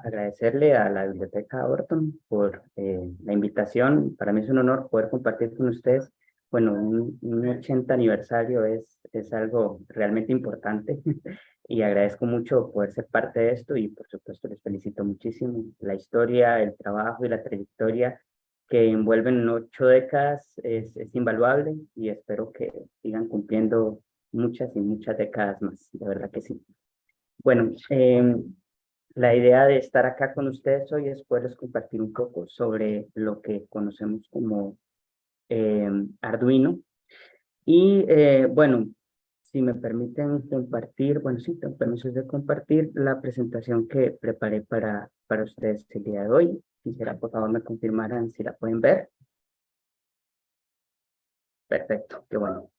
agradecerle a la Biblioteca Orton por la invitación. Para mí es un honor poder compartir con ustedes. Bueno, un 80 aniversario es algo realmente importante y agradezco mucho poder ser parte de esto y por supuesto les felicito muchísimo. La historia, el trabajo y la trayectoria que envuelven 8 décadas es invaluable y espero que sigan cumpliendo muchas y muchas décadas más. De verdad que sí. Bueno, la idea de estar acá con ustedes hoy es poderles compartir un poco sobre lo que conocemos como Arduino. Y bueno, si me permiten compartir, bueno, sí, tengo permisos de compartir la presentación que preparé para ustedes el día de hoy. Quisiera, por favor, me confirmaran si la pueden ver. Perfecto, qué bueno.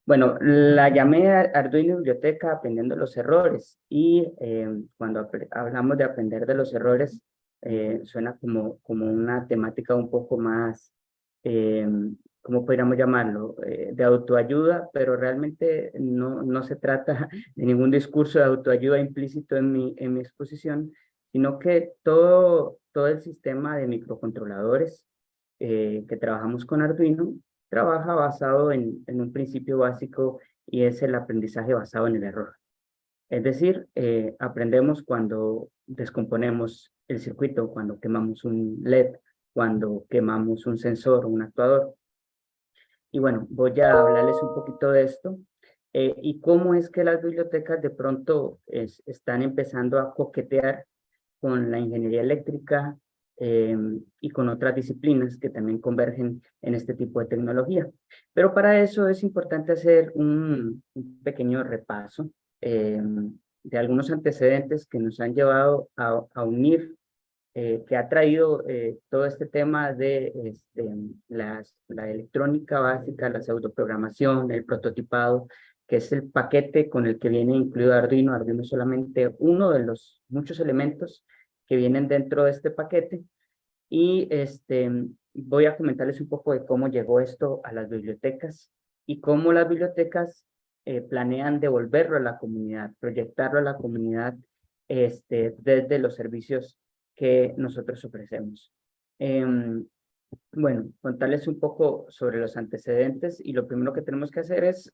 Bueno, la llamé Arduino Biblioteca aprendiendo los errores y cuando hablamos de aprender de los errores, suena como una temática un poco más, eh, ¿cómo podríamos llamarlo? De autoayuda, pero realmente no se trata de ningún discurso de autoayuda implícito en mi exposición, sino que todo el sistema de microcontroladores que trabajamos con Arduino trabaja basado en un principio básico y es el aprendizaje basado en el error. Es decir, aprendemos cuando descomponemos el circuito, cuando quemamos un LED, cuando quemamos un sensor o un actuador. Y bueno, voy a hablarles un poquito de esto y cómo es que las bibliotecas de pronto están empezando a coquetear con la ingeniería eléctrica y con otras disciplinas que también convergen en este tipo de tecnología. Pero para eso es importante hacer un pequeño repaso de algunos antecedentes que nos han llevado a unir, que ha traído todo este tema de la electrónica básica, la pseudoprogramación, el prototipado, que es el paquete con el que viene incluido Arduino. Arduino es solamente uno de los muchos elementos que vienen dentro de este paquete. Y voy a comentarles un poco de cómo llegó esto a las bibliotecas y cómo las bibliotecas planean devolverlo a la comunidad, proyectarlo a la comunidad desde los servicios que nosotros ofrecemos. Bueno, contarles un poco sobre los antecedentes y lo primero que tenemos que hacer es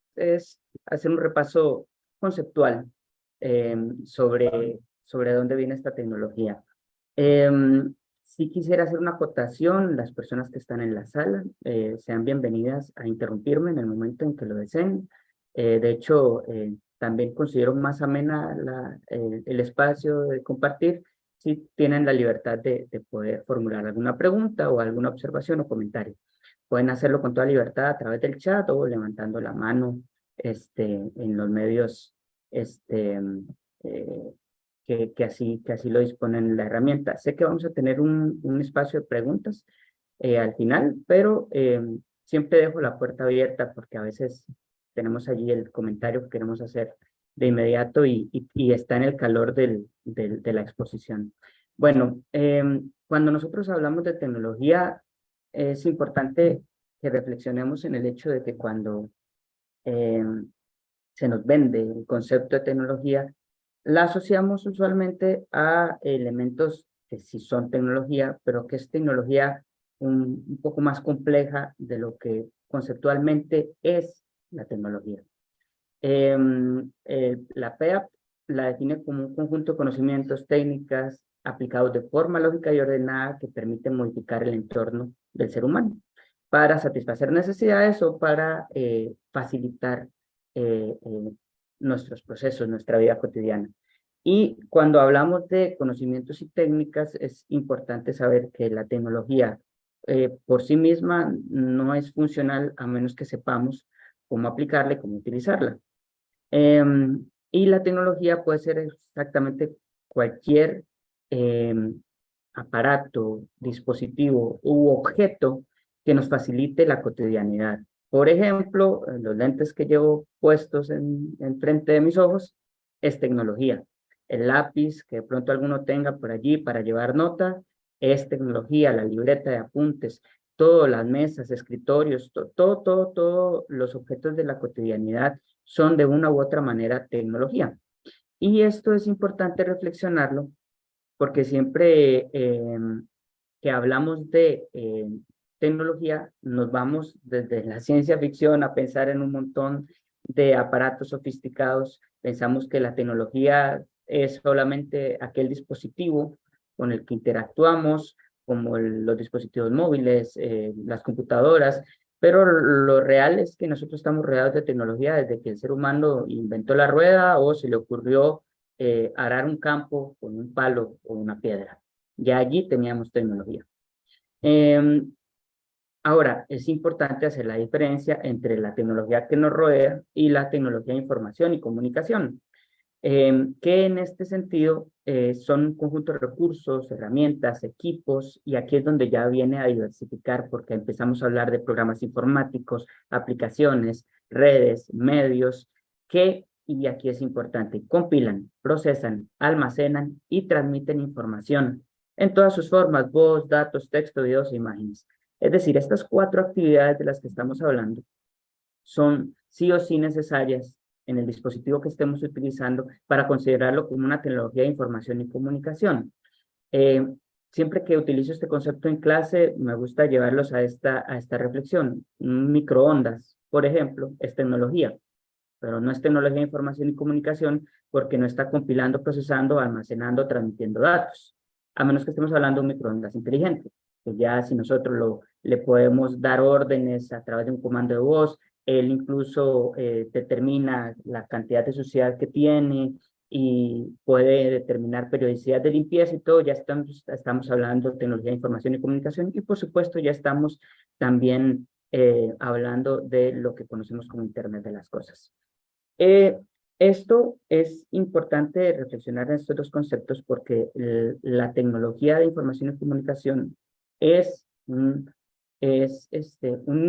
hacer un repaso conceptual sobre dónde viene esta tecnología. Si quisiera hacer una acotación, las personas que están en la sala sean bienvenidas a interrumpirme en el momento en que lo deseen. De hecho, también considero más amena el espacio de compartir si tienen la libertad de poder formular alguna pregunta o alguna observación o comentario. Pueden hacerlo con toda libertad a través del chat o levantando la mano en los medios eh, que así lo disponen la herramienta. Sé que vamos a tener un espacio de preguntas al final, pero siempre dejo la puerta abierta porque a veces tenemos allí el comentario que queremos hacer de inmediato y está en el calor de la exposición. Bueno, cuando nosotros hablamos de tecnología, es importante que reflexionemos en el hecho de que cuando se nos vende el concepto de tecnología, la asociamos usualmente a elementos que sí son tecnología, pero que es tecnología un poco más compleja de lo que conceptualmente es la tecnología. La PEAP la define como un conjunto de conocimientos, técnicas aplicados de forma lógica y ordenada que permiten modificar el entorno del ser humano para satisfacer necesidades o para facilitar nuestros procesos, nuestra vida cotidiana. Y cuando hablamos de conocimientos y técnicas, es importante saber que la tecnología por sí misma no es funcional a menos que sepamos cómo aplicarla y cómo utilizarla. Y la tecnología puede ser exactamente cualquier aparato, dispositivo u objeto que nos facilite la cotidianidad. Por ejemplo, los lentes que llevo puestos en frente de mis ojos es tecnología. El lápiz que de pronto alguno tenga por allí para llevar nota es tecnología. La libreta de apuntes, todas las mesas, escritorios, todos los objetos de la cotidianidad son de una u otra manera tecnología. Y esto es importante reflexionarlo porque siempre que hablamos de tecnología, nos vamos desde la ciencia ficción a pensar en un montón de aparatos sofisticados. Pensamos que la tecnología es solamente aquel dispositivo con el que interactuamos, como los dispositivos móviles, las computadoras, pero lo real es que nosotros estamos rodeados de tecnología desde que el ser humano inventó la rueda o se le ocurrió arar un campo con un palo o una piedra. Ya allí teníamos tecnología. Em, Ahora, es importante hacer la diferencia entre la tecnología que nos rodea y la tecnología de información y comunicación, que en este sentido son un conjunto de recursos, herramientas, equipos, y aquí es donde ya viene a diversificar porque empezamos a hablar de programas informáticos, aplicaciones, redes, medios, que, y aquí es importante, compilan, procesan, almacenan y transmiten información en todas sus formas: voz, datos, texto, videos e imágenes. Es decir, estas cuatro actividades de las que estamos hablando son sí o sí necesarias en el dispositivo que estemos utilizando para considerarlo como una tecnología de información y comunicación. Eh, Siempre que utilizo este concepto en clase, me gusta llevarlos a esta reflexión. Un microondas, por ejemplo, es tecnología, pero no es tecnología de información y comunicación porque no está compilando, procesando, almacenando, transmitiendo datos, a menos que estemos hablando de un microondas inteligente, que ya si nosotros le podemos dar órdenes a través de un comando de voz, él incluso determina la cantidad de suciedad que tiene y puede determinar periodicidad de limpieza y todo. Ya estamos hablando de tecnología de información y comunicación, y por supuesto ya estamos también hablando de lo que conocemos como Internet de las cosas. Eh, Esto es importante reflexionar en estos dos conceptos porque la tecnología de información y comunicación es un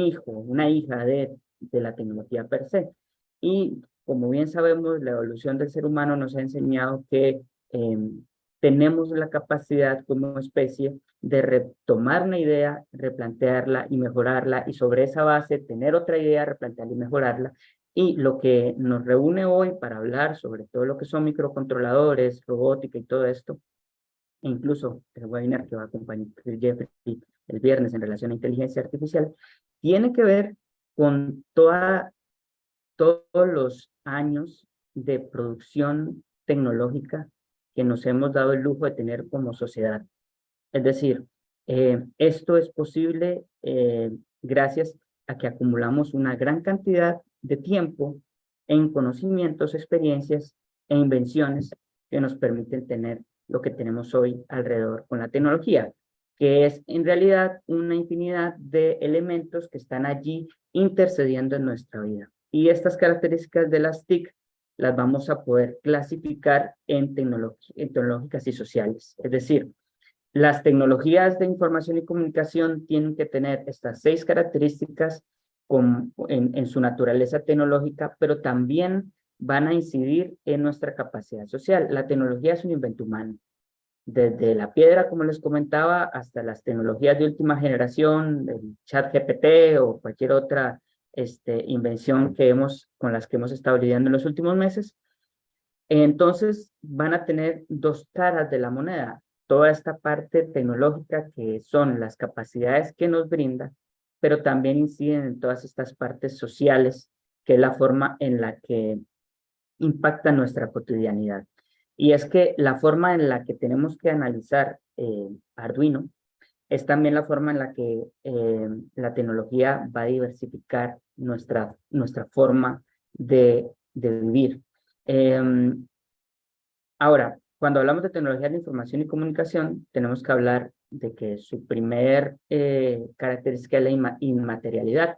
hijo, una hija de la tecnología per se. Y como bien sabemos, la evolución del ser humano nos ha enseñado que tenemos la capacidad como especie de retomar una idea, replantearla y mejorarla, y sobre esa base tener otra idea, replantearla y mejorarla. Y lo que nos reúne hoy para hablar sobre todo lo que son microcontroladores, robótica y todo esto, e incluso el webinar que va a acompañar Jeffrey el viernes en relación a inteligencia artificial, tiene que ver con todos los años de producción tecnológica que nos hemos dado el lujo de tener como sociedad. Es decir, esto es posible gracias a que acumulamos una gran cantidad de tiempo en conocimientos, experiencias e invenciones que nos permiten tener lo que tenemos hoy alrededor con la tecnología, que es en realidad una infinidad de elementos que están allí intercediendo en nuestra vida. Y estas características de las TIC las vamos a poder clasificar en tecnológicas y sociales. Es decir, las tecnologías de información y comunicación tienen que tener estas 6 características en su naturaleza tecnológica, pero también van a incidir en nuestra capacidad social. La tecnología es un invento humano. Desde la piedra, como les comentaba, hasta las tecnologías de última generación, el chat GPT o cualquier otra invención con las que hemos estado lidiando en los últimos meses. Entonces van a tener dos caras de la moneda: toda esta parte tecnológica que son las capacidades que nos brinda, pero también inciden en todas estas partes sociales, que es la forma en la que impacta nuestra cotidianidad. Y es que la forma en la que tenemos que analizar Arduino es también la forma en la que la tecnología va a diversificar nuestra forma de vivir. Ahora, cuando hablamos de tecnología de información y comunicación, tenemos que hablar de que su primer característica es la inmaterialidad.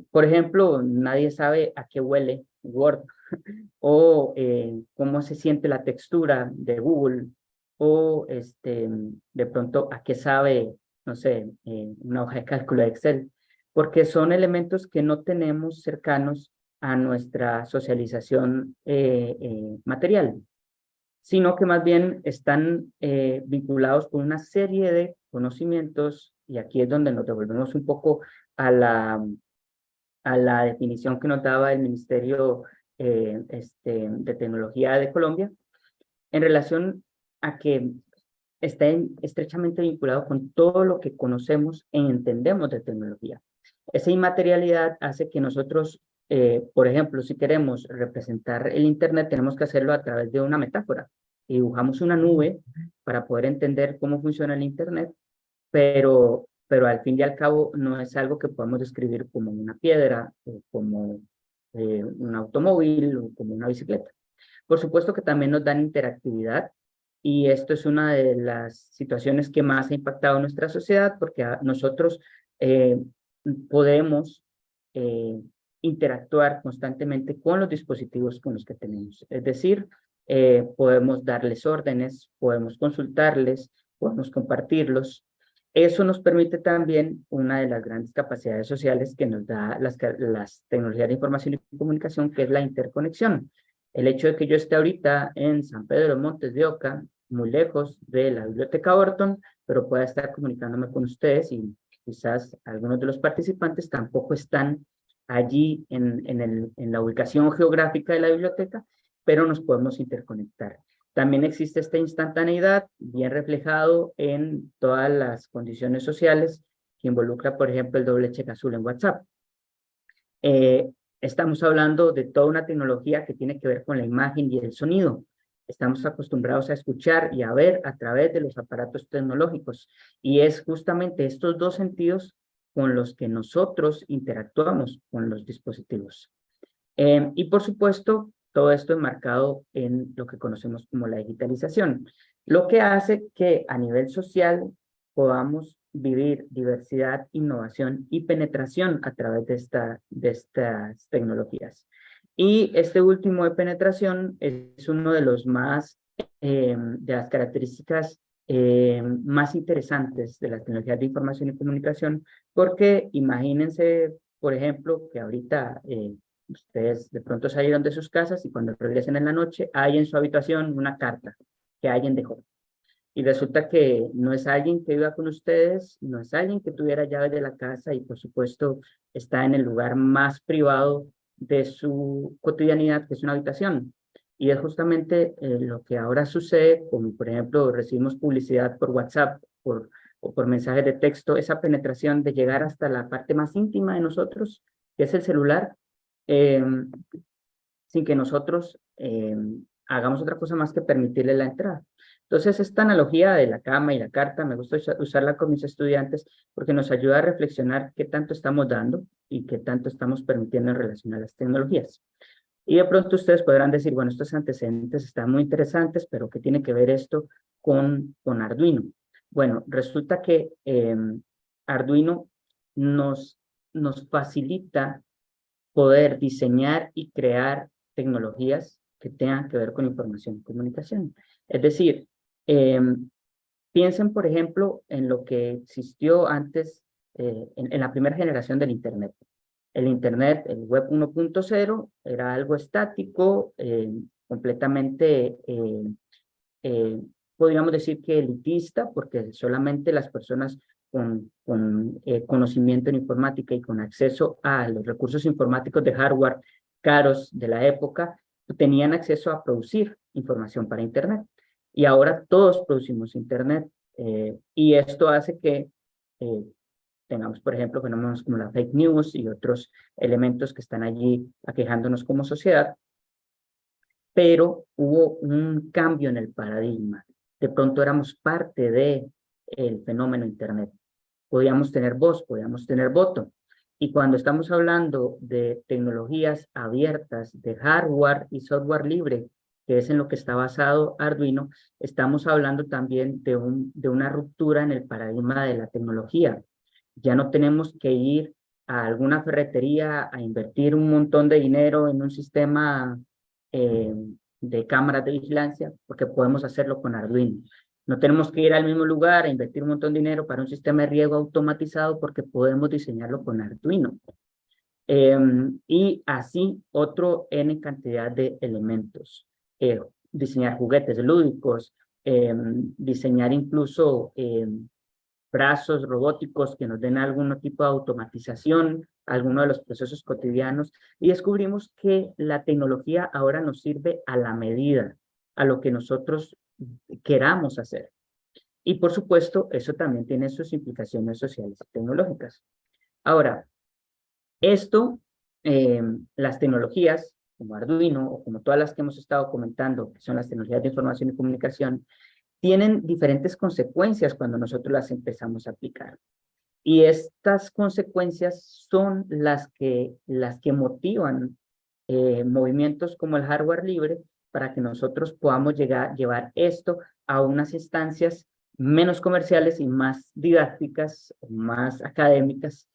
Por ejemplo, nadie sabe a qué huele Word o cómo se siente la textura de Google o de pronto a qué sabe, no sé, una hoja de cálculo de Excel, porque son elementos que no tenemos cercanos a nuestra socialización material, sino que más bien están vinculados con una serie de conocimientos, y aquí es donde nos devolvemos un poco a la definición que nos daba el Ministerio de Tecnología de Colombia, en relación a que está estrechamente vinculado con todo lo que conocemos e entendemos de tecnología. Esa inmaterialidad hace que nosotros, por ejemplo, si queremos representar el Internet, tenemos que hacerlo a través de una metáfora. Y dibujamos una nube para poder entender cómo funciona el Internet, pero al fin y al cabo no es algo que podamos describir como una piedra, o como un automóvil, o como una bicicleta. Por supuesto que también nos dan interactividad, y esto es una de las situaciones que más ha impactado nuestra sociedad, porque nosotros eh, podemos eh, interactuar constantemente con los dispositivos con los que tenemos. Es decir, podemos darles órdenes, podemos consultarles, podemos compartirlos. Eso nos permite también una de las grandes capacidades sociales que nos da las tecnologías de información y comunicación, que es la interconexión. El hecho de que yo esté ahorita en San Pedro de Montes de Oca, muy lejos de la Biblioteca Orton, pero pueda estar comunicándome con ustedes, y quizás algunos de los participantes tampoco están allí en la ubicación geográfica de la biblioteca, pero nos podemos interconectar. También existe esta instantaneidad, bien reflejado en todas las condiciones sociales, que involucra, por ejemplo, el doble check azul en WhatsApp. Eh, Estamos hablando de toda una tecnología que tiene que ver con la imagen y el sonido. Estamos acostumbrados a escuchar y a ver a través de los aparatos tecnológicos, y es justamente estos dos sentidos con los que nosotros interactuamos con los dispositivos. Y por supuesto, todo esto enmarcado en lo que conocemos como la digitalización, lo que hace que a nivel social podamos vivir diversidad, innovación y penetración a través de estas tecnologías. Y este último de penetración es uno de los más, de las características más interesantes de las tecnologías de información y comunicación, porque imagínense, por ejemplo, que ahorita ustedes de pronto salieron de sus casas, y cuando regresen en la noche hay en su habitación una carta que alguien dejó. Y resulta que no es alguien que viva con ustedes, no es alguien que tuviera llaves de la casa, y por supuesto está en el lugar más privado de su cotidianidad, que es una habitación. Y es justamente lo que ahora sucede, como por ejemplo recibimos publicidad por WhatsApp o por mensajes de texto, esa penetración de llegar hasta la parte más íntima de nosotros, que es el celular, eh, sin que nosotros hagamos otra cosa más que permitirle la entrada. Entonces, esta analogía de la cama y la carta, me gusta usarla con mis estudiantes, porque nos ayuda a reflexionar qué tanto estamos dando y qué tanto estamos permitiendo en relación a las tecnologías. Y de pronto ustedes podrán decir, bueno, estos antecedentes están muy interesantes, pero ¿qué tiene que ver esto con Arduino? Bueno, resulta que Arduino nos, nos facilita poder diseñar y crear tecnologías que tengan que ver con información y comunicación. Es decir, piensen, por ejemplo, en lo que existió antes, en la primera generación del Internet. El Internet, el Web 1.0, era algo estático, completamente, podríamos decir que elitista, porque solamente las personas con conocimiento en informática y con acceso a los recursos informáticos de hardware caros de la época tenían acceso a producir información para Internet. Y ahora todos producimos Internet, y esto hace que tengamos, por ejemplo, fenómenos como la fake news y otros elementos que están allí aquejándonos como sociedad, pero hubo un cambio en el paradigma. De pronto éramos parte del fenómeno Internet. Podíamos tener voz, podíamos tener voto. Y cuando estamos hablando de tecnologías abiertas, de hardware y software libre, que es en lo que está basado Arduino, estamos hablando también de una ruptura en el paradigma de la tecnología. Ya no tenemos que ir a alguna ferretería a invertir un montón de dinero en un sistema eh, de cámaras de vigilancia, porque podemos hacerlo con Arduino. No tenemos que ir al mismo lugar a invertir un montón de dinero para un sistema de riego automatizado, porque podemos diseñarlo con Arduino. Y así otro N cantidad de elementos. Diseñar juguetes lúdicos, diseñar incluso brazos robóticos que nos den algún tipo de automatización, alguno de los procesos cotidianos, y descubrimos que la tecnología ahora nos sirve a la medida, a lo que nosotros queramos hacer. Y por supuesto, eso también tiene sus implicaciones sociales y tecnológicas. Ahora, esto, las tecnologías como Arduino o como todas las que hemos estado comentando, que son las tecnologías de información y comunicación, tienen diferentes consecuencias cuando nosotros las empezamos a aplicar. Y estas consecuencias son las que motivan movimientos como el hardware libre para que nosotros podamos llevar esto a unas instancias menos comerciales y más didácticas, más académicas,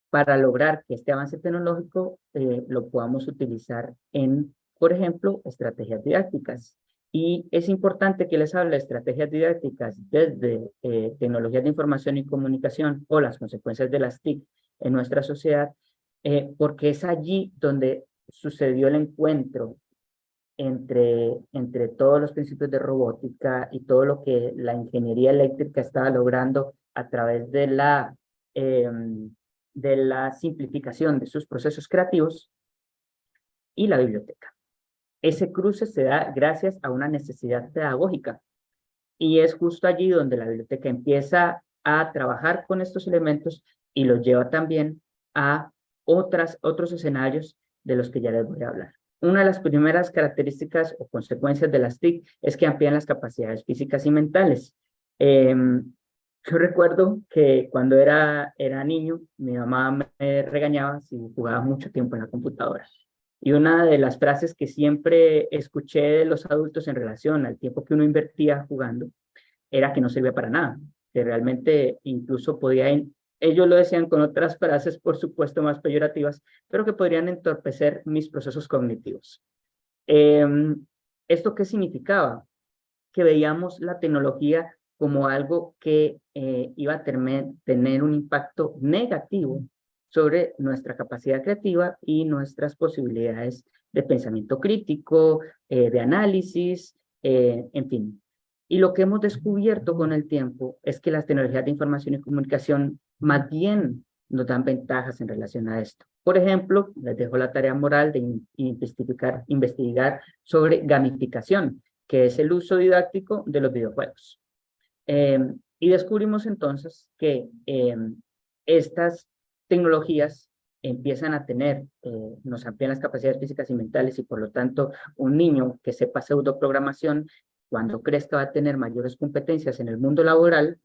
para lograr que este avance tecnológico lo podamos utilizar en, por ejemplo, estrategias didácticas. Y es importante que les hable de estrategias didácticas desde tecnologías de información y comunicación o las consecuencias de las TIC en nuestra sociedad, porque es allí donde sucedió el encuentro entre todos los principios de robótica y todo lo que la ingeniería eléctrica estaba logrando a través de la simplificación de sus procesos creativos y la biblioteca. Ese cruce se da gracias a una necesidad pedagógica y es justo allí donde la biblioteca empieza a trabajar con estos elementos y los lleva también a otros escenarios de los que ya les voy a hablar. Una de las primeras características o consecuencias de las TIC es que amplían las capacidades físicas y mentales. Yo recuerdo que cuando era niño, mi mamá me regañaba si jugaba mucho tiempo en la computadora. Y una de las frases que siempre escuché de los adultos en relación al tiempo que uno invertía jugando era que no servía para nada, que realmente incluso ellos lo decían con otras frases, por supuesto, más peyorativas, pero que podrían entorpecer mis procesos cognitivos. Eh, ¿Esto qué significaba? Que veíamos la tecnología como algo que iba a tener un impacto negativo sobre nuestra capacidad creativa y nuestras posibilidades de pensamiento crítico, de análisis, en fin. Y lo que hemos descubierto con el tiempo es que las tecnologías de información y comunicación más bien nos dan ventajas en relación a esto. Por ejemplo, les dejo la tarea moral de investigar sobre gamificación, que es el uso didáctico de los videojuegos. Y descubrimos entonces que estas tecnologías empiezan a nos amplían las capacidades físicas y mentales y por lo tanto un niño que sepa pseudoprogramación, cuando crezca va a tener mayores competencias en el mundo laboral,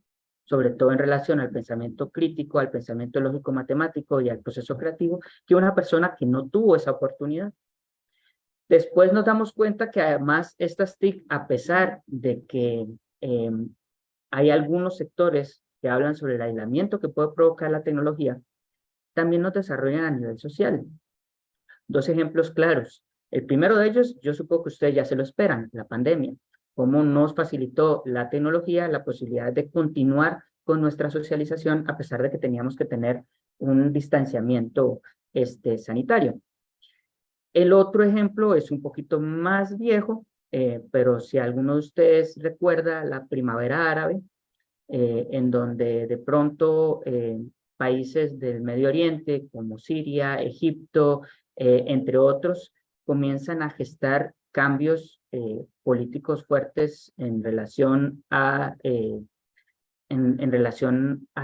sobre todo en relación al pensamiento crítico, al pensamiento lógico-matemático y al proceso creativo, que una persona que no tuvo esa oportunidad. Después nos damos cuenta que además estas TIC, a pesar de que eh, hay algunos sectores que hablan sobre el aislamiento que puede provocar la tecnología, también nos desarrollan a nivel social. Dos ejemplos claros. El primero de ellos, yo supongo que ustedes ya se lo esperan, la pandemia. Cómo nos facilitó la tecnología la posibilidad de continuar con nuestra socialización a pesar de que teníamos que tener un distanciamiento sanitario. El otro ejemplo es un poquito más viejo, pero si alguno de ustedes recuerda la primavera árabe, en donde de pronto países del Medio Oriente como Siria, Egipto, entre otros, comienzan a gestar cambios políticos fuertes en relación a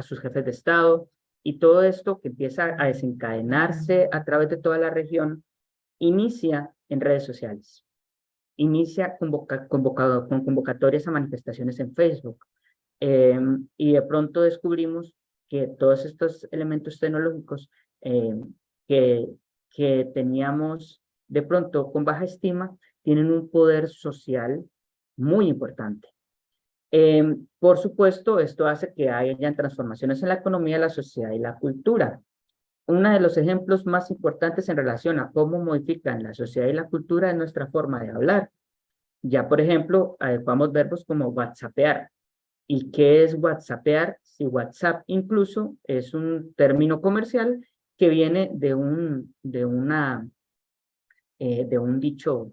sus jefes de Estado, y todo esto que empieza a desencadenarse a través de toda la región, inicia en redes sociales, inicia con convocatorias a manifestaciones en Facebook, y de pronto descubrimos que todos estos elementos tecnológicos que, que teníamos de pronto con baja estima, tienen un poder social muy importante. Por supuesto, esto hace que hayan transformaciones en la economía, la sociedad y la cultura. Uno de los ejemplos más importantes en relación a cómo modifican la sociedad y la cultura es nuestra forma de hablar. Ya, por ejemplo, adecuamos verbos como whatsappear. ¿Y qué es whatsappear? Si WhatsApp incluso es un término comercial que viene de un dicho, eh, de un dicho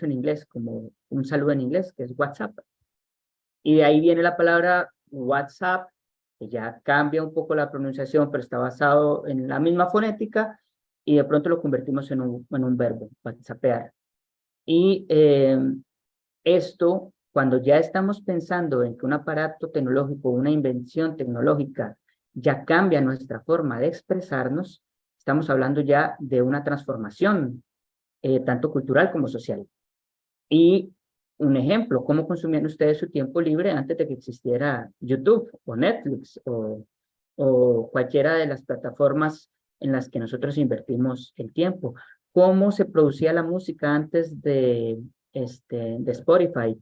en inglés, como un saludo en inglés, que es WhatsApp. Y de ahí viene la palabra WhatsApp, que ya cambia un poco la pronunciación, pero está basado en la misma fonética, y de pronto lo convertimos en un verbo, WhatsAppear. Y esto, cuando ya estamos pensando en que un aparato tecnológico, una invención tecnológica ya cambia nuestra forma de expresarnos, estamos hablando ya de una transformación, tanto cultural como social. Y un ejemplo, ¿cómo consumían ustedes su tiempo libre antes de que existiera YouTube o Netflix o cualquiera de las plataformas en las que nosotros invertimos el tiempo? ¿Cómo se producía la música antes de Spotify?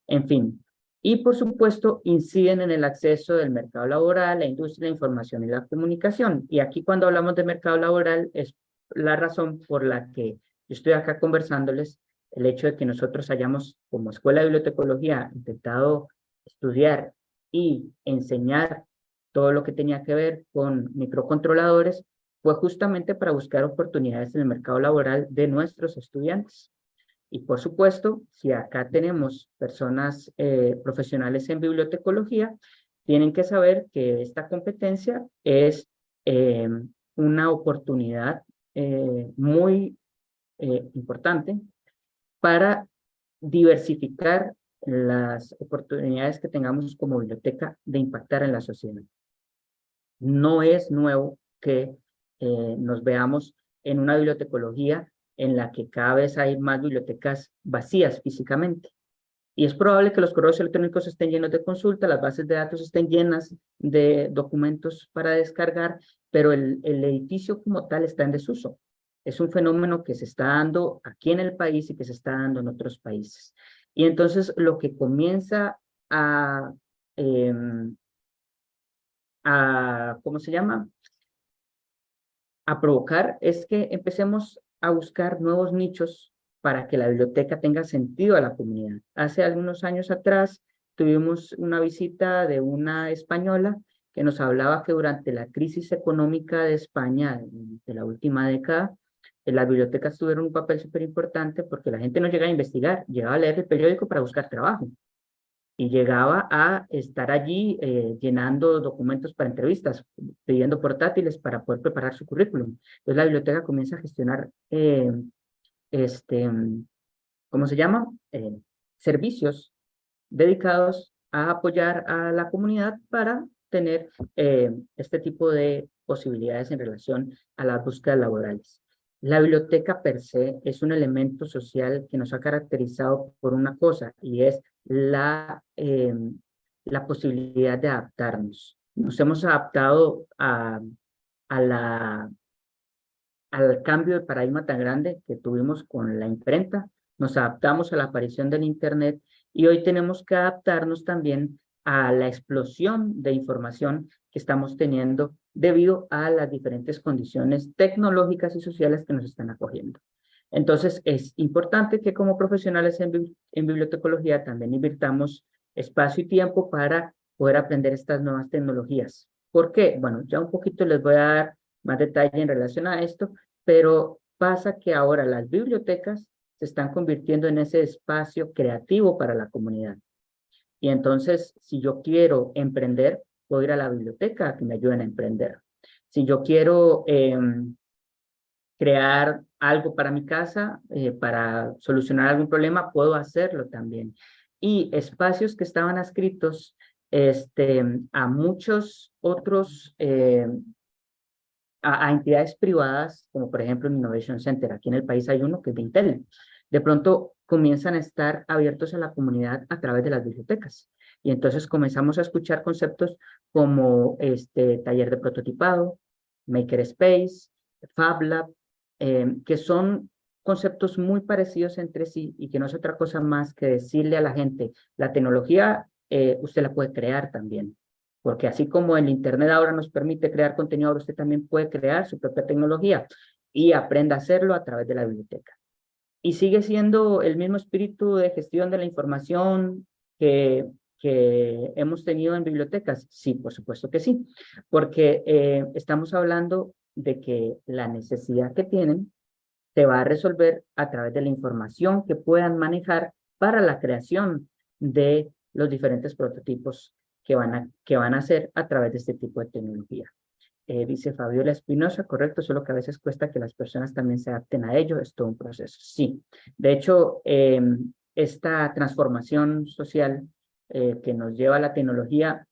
En fin. Y por supuesto, inciden en el acceso del mercado laboral, la industria, la información y la comunicación. Y aquí cuando hablamos de mercado laboral es la razón por la que yo estoy acá conversándoles el hecho de que nosotros hayamos, como Escuela de Bibliotecología, intentado estudiar y enseñar todo lo que tenía que ver con microcontroladores, fue justamente para buscar oportunidades en el mercado laboral de nuestros estudiantes. Y por supuesto, si acá tenemos personas profesionales en bibliotecología, tienen que saber que esta competencia es eh, una oportunidad muy importante para diversificar las oportunidades que tengamos como biblioteca de impactar en la sociedad. No es nuevo que nos veamos en una bibliotecología en la que cada vez hay más bibliotecas vacías físicamente. Y es probable que los correos electrónicos estén llenos de consulta, las bases de datos estén llenas de documentos para descargar, pero el edificio como tal está en desuso. Es un fenómeno que se está dando aquí en el país y que se está dando en otros países. Y entonces lo que comienza eh, ¿cómo se llama? A provocar es que empecemos a buscar nuevos nichos para que la biblioteca tenga sentido a la comunidad. Hace algunos años atrás tuvimos una visita de una española que nos hablaba que durante la crisis económica de España de la última década, las bibliotecas tuvieron un papel súper importante porque la gente no llegaba a investigar, llegaba a leer el periódico para buscar trabajo y llegaba a estar allí llenando documentos para entrevistas, pidiendo portátiles para poder preparar su currículum. Entonces la biblioteca comienza a gestionar, este, ¿cómo se llama? Servicios dedicados a apoyar a la comunidad para tener este tipo de posibilidades en relación a las búsquedas laborales. La biblioteca per se es un elemento social que nos ha caracterizado por una cosa y es la posibilidad de adaptarnos. Nos hemos adaptado a la al cambio de paradigma tan grande que tuvimos con la imprenta, nos adaptamos a la aparición del Internet y hoy tenemos que adaptarnos también a la explosión de información que estamos teniendo debido a las diferentes condiciones tecnológicas y sociales que nos están acogiendo. Entonces, es importante que como profesionales en bibliotecología también invirtamos espacio y tiempo para poder aprender estas nuevas tecnologías. ¿Por qué? Bueno, ya un poquito les voy a dar más detalle en relación a esto, pero pasa que ahora las bibliotecas se están convirtiendo en ese espacio creativo para la comunidad. Y entonces, si yo quiero emprender, puedo ir a la biblioteca a que me ayuden a emprender. Si yo quiero crear algo para mi casa, para solucionar algún problema, puedo hacerlo también. Y espacios que estaban adscritos a muchos otros a entidades privadas, como por ejemplo en Innovation Center. Aquí en el país hay uno que es de Intel. De pronto comienzan a estar abiertos a la comunidad a través de las bibliotecas. Y entonces comenzamos a escuchar conceptos como taller de prototipado, Makerspace, Fab Lab, que son conceptos muy parecidos entre sí y que no es otra cosa más que decirle a la gente, la tecnología usted la puede crear también. Porque así como el Internet ahora nos permite crear contenido, ahora usted también puede crear su propia tecnología y aprenda a hacerlo a través de la biblioteca. Y sigue siendo el mismo espíritu de gestión de la información que hemos tenido en bibliotecas. Sí, por supuesto que sí, porque estamos hablando de que la necesidad que tienen se va a resolver a través de la información que puedan manejar para la creación de los diferentes prototipos que van a hacer a través de este tipo de tecnología. Dice Fabiola Espinosa, correcto, solo que a veces cuesta que las personas también se adapten a ello, es todo un proceso. Sí, de hecho, esta transformación social que nos lleva a la tecnología,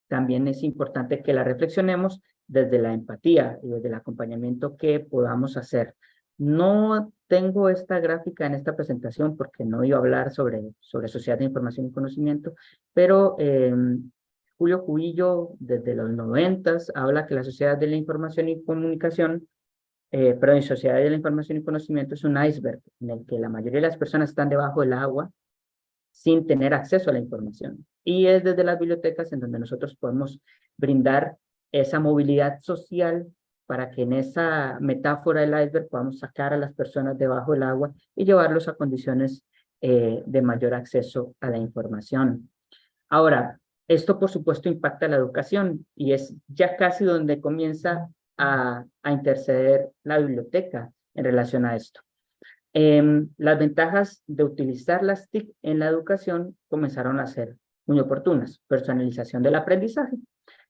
también es importante que la reflexionemos desde la empatía y desde el acompañamiento que podamos hacer. No tengo esta gráfica en esta presentación porque no iba a hablar sobre sociedad de información y conocimiento, pero Julio Cubillo, desde los 90, habla que la sociedad de la información y comunicación, perdón, sociedad de la información y conocimiento es un iceberg en el que la mayoría de las personas están debajo del agua sin tener acceso a la información. Y es desde las bibliotecas en donde nosotros podemos brindar esa movilidad social para que en esa metáfora del iceberg podamos sacar a las personas debajo del agua y llevarlos a condiciones de mayor acceso a la información. Ahora, esto por supuesto impacta la educación y es ya casi donde comienza a interceder la biblioteca en relación a esto. Las ventajas de utilizar las TIC en la educación comenzaron a ser muy oportunas. Personalización del aprendizaje.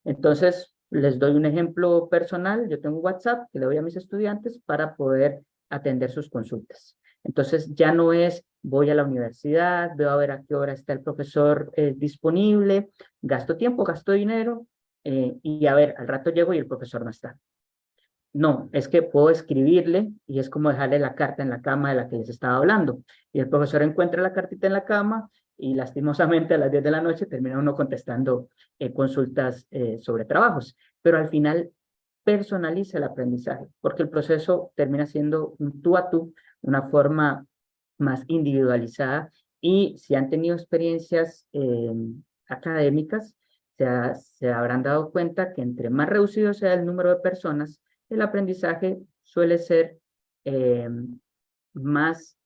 Entonces, les doy un ejemplo personal. Yo tengo WhatsApp que le doy a mis estudiantes para poder atender sus consultas. Entonces, ya no es voy a la universidad, veo a ver a qué hora está el profesor disponible, gasto tiempo, gasto dinero, y a ver, al rato llego y el profesor no está. No, es que puedo escribirle y es como dejarle la carta en la cama de la que les estaba hablando. Y el profesor encuentra la cartita en la cama y lastimosamente a las 10 de la noche termina uno contestando consultas sobre trabajos. Pero al final personaliza el aprendizaje porque el proceso termina siendo un tú a tú, una forma más individualizada. Y si han tenido experiencias académicas, se habrán dado cuenta que entre más reducido sea el número de personas, el aprendizaje suele ser eh, más,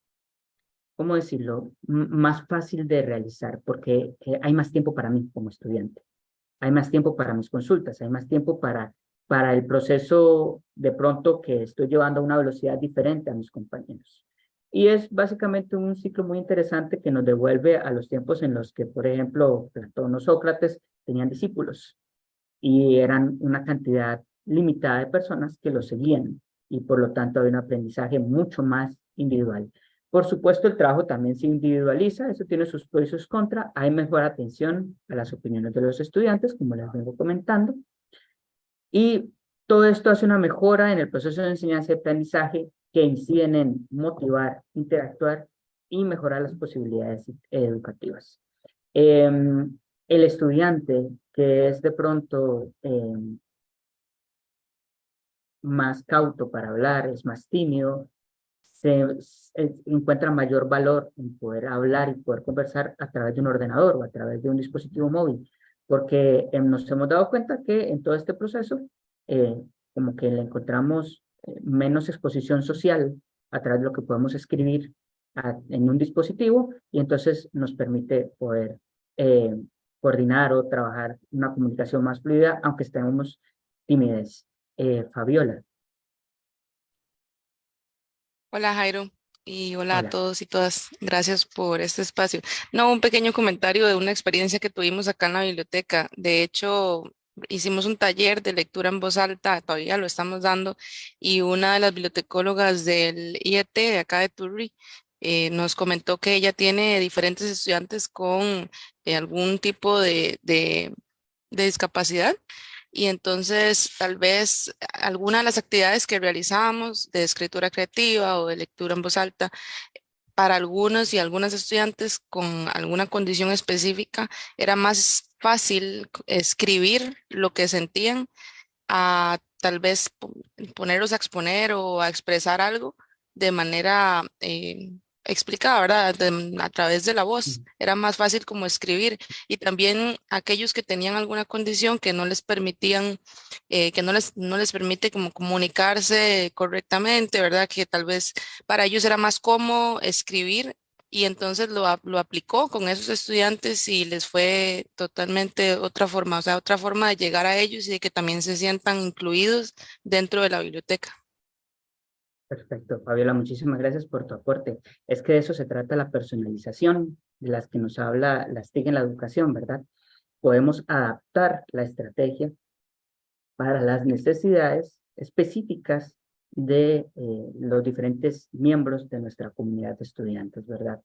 ¿cómo decirlo?, más fácil de realizar, porque hay más tiempo para mí como estudiante, hay más tiempo para mis consultas, hay más tiempo para el proceso de pronto que estoy llevando a una velocidad diferente a mis compañeros. Y es básicamente un ciclo muy interesante que nos devuelve a los tiempos en los que, por ejemplo, Platón o Sócrates tenían discípulos y eran una cantidad limitada de personas que lo seguían y por lo tanto había un aprendizaje mucho más individual. Por supuesto, el trabajo también se individualiza, eso tiene sus pros y sus contras, hay mejor atención a las opiniones de los estudiantes, como les vengo comentando, y todo esto hace una mejora en el proceso de enseñanza y aprendizaje que inciden en motivar, interactuar y mejorar las posibilidades educativas. El estudiante que es de pronto más cauto para hablar, es más tímido, encuentra mayor valor en poder hablar y poder conversar a través de un ordenador o a través de un dispositivo móvil, porque nos hemos dado cuenta que en todo este proceso, eh, como que le encontramos menos exposición social a través de lo que podemos escribir en un dispositivo y entonces nos permite poder eh, coordinar o trabajar una comunicación más fluida, aunque estemos timidez. Fabiola, Hola Jairo y hola a hola. todos y todas. Gracias por este espacio. No, un pequeño comentario de una experiencia que tuvimos acá en la biblioteca. De hecho, hicimos un taller de lectura en voz alta, todavía lo estamos dando, y una de las bibliotecólogas del IET de acá de Turri nos comentó que ella tiene diferentes estudiantes con algún tipo de discapacidad y entonces tal vez alguna de las actividades que realizábamos de escritura creativa o de lectura en voz alta para algunos y algunas estudiantes con alguna condición específica era más fácil escribir lo que sentían a tal vez ponerlos a exponer o a expresar algo de manera explicada, ¿verdad? A través de la voz. Era más fácil como escribir. Y también aquellos que tenían alguna condición que no les permitían, que no les permite como comunicarse correctamente, ¿verdad? Que tal vez para ellos era más cómodo escribir y entonces lo aplicó con esos estudiantes y les fue totalmente otra forma, o sea, otra forma de llegar a ellos y de que también se sientan incluidos dentro de la biblioteca. Perfecto, Fabiola, muchísimas gracias por tu aporte. Es que de eso se trata la personalización de las que nos habla las TIC en la educación, ¿verdad? Podemos adaptar la estrategia para las necesidades específicas de los diferentes miembros de nuestra comunidad de estudiantes, ¿verdad?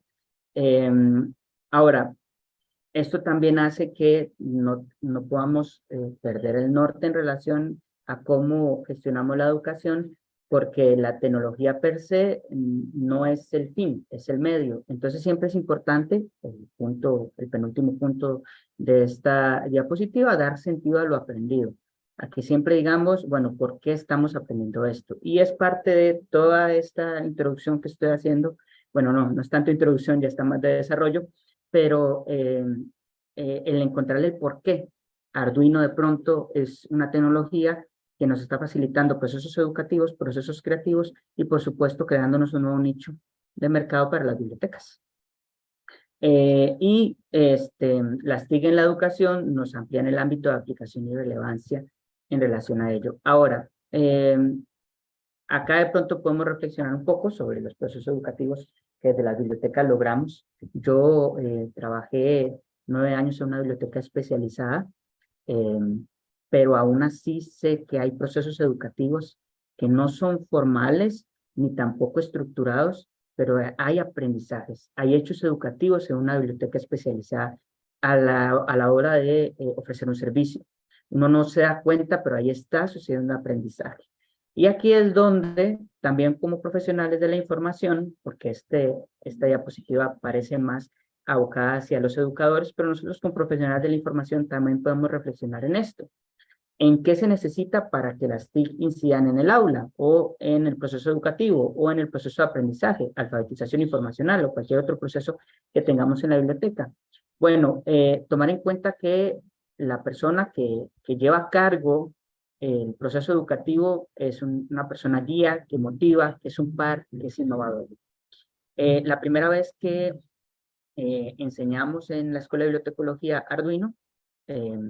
Ahora, esto también hace que no podamos perder el norte en relación a cómo gestionamos la educación, porque la tecnología per se no es el fin, es el medio. Entonces siempre es importante, el penúltimo punto de esta diapositiva, dar sentido a lo aprendido. A que siempre digamos, bueno, ¿por qué estamos aprendiendo esto? Y es parte de toda esta introducción que estoy haciendo. Bueno, no es tanto introducción, ya está más de desarrollo, pero el encontrar el por qué. Arduino de pronto es una tecnología que nos está facilitando procesos educativos, procesos creativos y por supuesto creándonos un nuevo nicho de mercado para las bibliotecas. Las TIC en la educación nos amplían el ámbito de aplicación y relevancia en relación a ello. Ahora, acá de pronto podemos reflexionar un poco sobre los procesos educativos que desde las bibliotecas logramos. Yo trabajé 9 años en una biblioteca especializada, eh, pero aún así sé que hay procesos educativos que no son formales ni tampoco estructurados, pero hay aprendizajes, hay hechos educativos en una biblioteca especializada a la hora de ofrecer un servicio. Uno no se da cuenta, pero ahí está sucediendo un aprendizaje. Y aquí es donde también como profesionales de la información, porque esta diapositiva parece más abocada hacia los educadores, pero nosotros como profesionales de la información también podemos reflexionar en esto. ¿En qué se necesita para que las TIC incidan en el aula o en el proceso educativo o en el proceso de aprendizaje, alfabetización informacional o cualquier otro proceso que tengamos en la biblioteca? Bueno, tomar en cuenta que la persona que lleva a cargo el proceso educativo es una persona guía que motiva, que es un par, que es innovador. La primera vez que enseñamos en la Escuela de Bibliotecología Arduino, eh,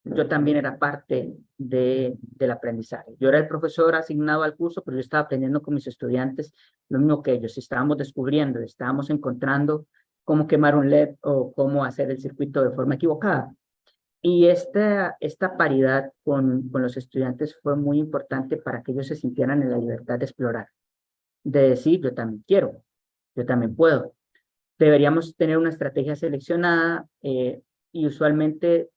yo también era parte del aprendizaje. Yo era el profesor asignado al curso, pero yo estaba aprendiendo con mis estudiantes lo mismo que ellos. Estábamos descubriendo, estábamos encontrando cómo quemar un LED o cómo hacer el circuito de forma equivocada. Y esta paridad con los estudiantes fue muy importante para que ellos se sintieran en la libertad de explorar, de decir, yo también quiero, yo también puedo. Deberíamos tener una estrategia seleccionada y usualmente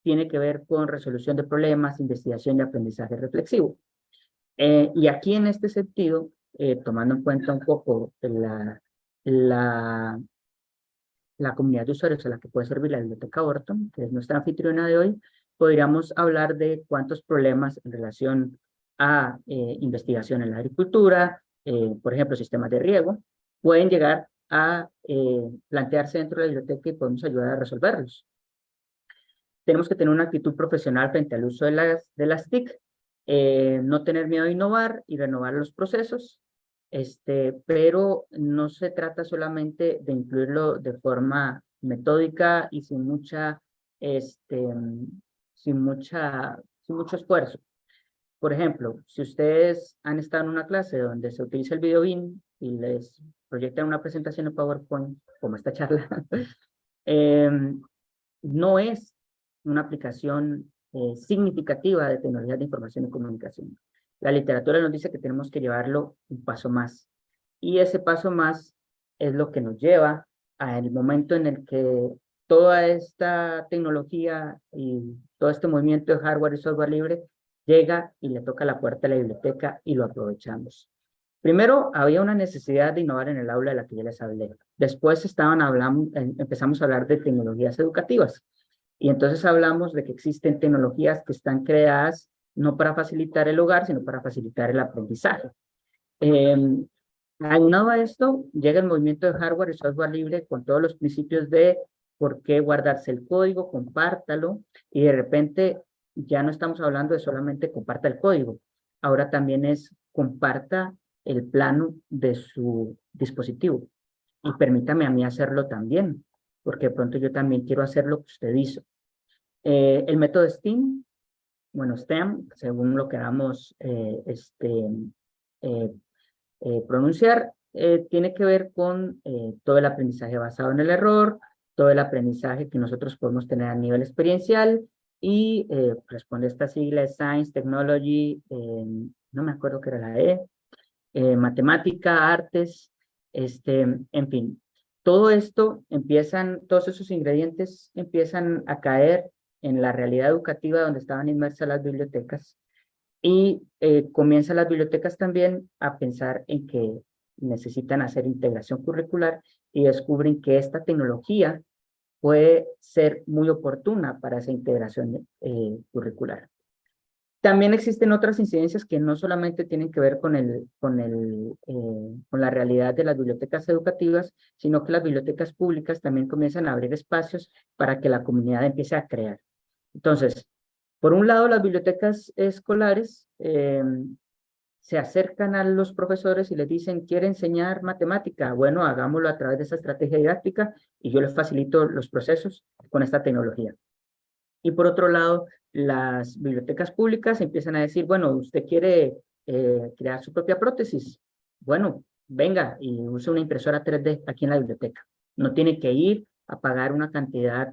tiene que ver con resolución de problemas, investigación y aprendizaje reflexivo. Y aquí en este sentido, tomando en cuenta un poco la, la comunidad de usuarios a la que puede servir la biblioteca Orton, que es nuestra anfitriona de hoy, podríamos hablar de cuántos problemas en relación a investigación en la agricultura, por ejemplo, sistemas de riego, pueden llegar a plantearse dentro de la biblioteca y podemos ayudar a resolverlos. Tenemos que tener una actitud profesional frente al uso de las TIC, no tener miedo a innovar y renovar los procesos, pero no se trata solamente de incluirlo de forma metódica y sin mucho esfuerzo. Por ejemplo, si ustedes han estado en una clase donde se utiliza el video BIM y les proyectan una presentación en PowerPoint, como esta charla, no es una aplicación significativa de tecnologías de información y comunicación. La literatura nos dice que tenemos que llevarlo un paso más. Y ese paso más es lo que nos lleva al momento en el que toda esta tecnología y todo este movimiento de hardware y software libre llega y le toca la puerta a la biblioteca y lo aprovechamos. Primero, había una necesidad de innovar en el aula de la que ya les hablé. Después empezamos a hablar de tecnologías educativas. Y entonces hablamos de que existen tecnologías que están creadas no para facilitar el hogar, sino para facilitar el aprendizaje. Aunado a esto, llega el movimiento de hardware y software libre con todos los principios de por qué guardarse el código, compártalo, y de repente ya no estamos hablando de solamente comparta el código, ahora también es comparta el plano de su dispositivo. Y permítame a mí hacerlo también, porque de pronto yo también quiero hacer lo que usted hizo. El método STEAM, bueno, STEM, según lo queramos eh, pronunciar, tiene que ver con todo el aprendizaje basado en el error, todo el aprendizaje que nosotros podemos tener a nivel experiencial y responde esta sigla: Science, Technology, no me acuerdo qué era la matemática, artes, en fin. Todo esto todos esos ingredientes empiezan a caer en la realidad educativa donde estaban inmersas las bibliotecas, y comienzan las bibliotecas también a pensar en que necesitan hacer integración curricular, y descubren que esta tecnología puede ser muy oportuna para esa integración curricular. También existen otras incidencias que no solamente tienen que ver con la realidad de las bibliotecas educativas, sino que las bibliotecas públicas también comienzan a abrir espacios para que la comunidad empiece a crear. Entonces, por un lado, las bibliotecas escolares se acercan a los profesores y les dicen: ¿quiere enseñar matemática? Bueno, hagámoslo a través de esa estrategia didáctica y yo les facilito los procesos con esta tecnología. Y por otro lado, las bibliotecas públicas empiezan a decir: bueno, usted quiere crear su propia prótesis. Bueno, venga y use una impresora 3D aquí en la biblioteca. No tiene que ir a pagar una cantidad